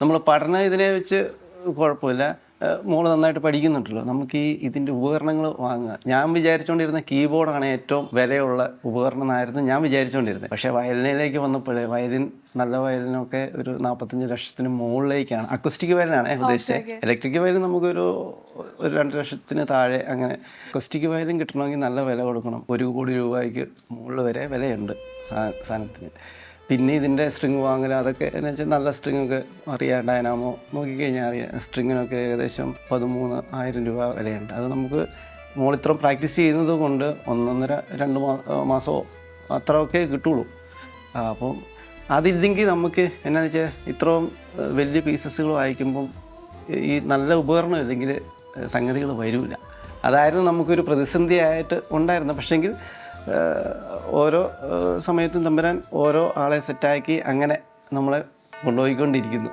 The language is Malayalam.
നമ്മൾ പഠനം ഇതിനെ വെച്ച് കുഴപ്പമില്ല. മോള് നന്നായിട്ട് പഠിക്കുന്നുണ്ടല്ലോ. നമുക്ക് ഇതിൻ്റെ ഉപകരണങ്ങൾ വാങ്ങുക. ഞാൻ വിചാരിച്ചുകൊണ്ടിരുന്ന കീബോർഡാണ് ഏറ്റവും വിലയുള്ള ഉപകരണം എന്നായിരുന്നു ഞാൻ വിചാരിച്ചുകൊണ്ടിരുന്നത്. പക്ഷേ വയലിനിലേക്ക് വന്നപ്പോഴേ നല്ല വയലിനൊക്കെ ഒരു 45 ലക്ഷത്തിന് മുകളിലേക്കാണ്. അക്വസ്റ്റിക് വയലിനാണ് ഉദ്ദേശിച്ചത്. ഇലക്ട്രിക് വയലിൻ നമുക്കൊരു 2 ലക്ഷത്തിന് താഴെ അങ്ങനെ. അക്വസ്റ്റിക് വയലിൻ കിട്ടണമെങ്കിൽ നല്ല വില കൊടുക്കണം. 1 കോടി രൂപയ്ക്ക് മുകളിൽ വരെ വിലയുണ്ട് സാധനത്തിന്. പിന്നെ ഇതിൻ്റെ സ്ട്രിങ് വാങ്ങൽ അതൊക്കെ എന്ന് വെച്ചാൽ നല്ല സ്ട്രിങ്ങൊക്കെ അറിയാം. ഡൈനാമോ നോക്കിക്കഴിഞ്ഞാൽ അറിയാം. സ്ട്രിങ്ങിനൊക്കെ ഏകദേശം 13,000 രൂപ വിലയുണ്ട്. അത് നമുക്ക് മോളിത്രയും പ്രാക്ടീസ് ചെയ്യുന്നത് കൊണ്ട് 1.5-2 മാസമോ അത്രയൊക്കെ കിട്ടുള്ളൂ. അപ്പം അതില്ലെങ്കിൽ നമുക്ക് എന്നാന്ന് വെച്ചാൽ ഇത്രയും വലിയ പീസസുകൾ വായിക്കുമ്പം ഈ നല്ല ഉപകരണം ഇല്ലെങ്കിൽ സംഗതികൾ വരില്ല. അതായിരുന്നു നമുക്കൊരു പ്രതിസന്ധിയായിട്ട് ഉണ്ടായിരുന്നത്. പക്ഷേങ്കിൽ ഓരോ സമയത്തും തമ്പുരാൻ ഓരോ ആളെ സെറ്റാക്കി അങ്ങനെ നമ്മളെ കൊണ്ടുപോയിക്കൊണ്ടിരിക്കുന്നു.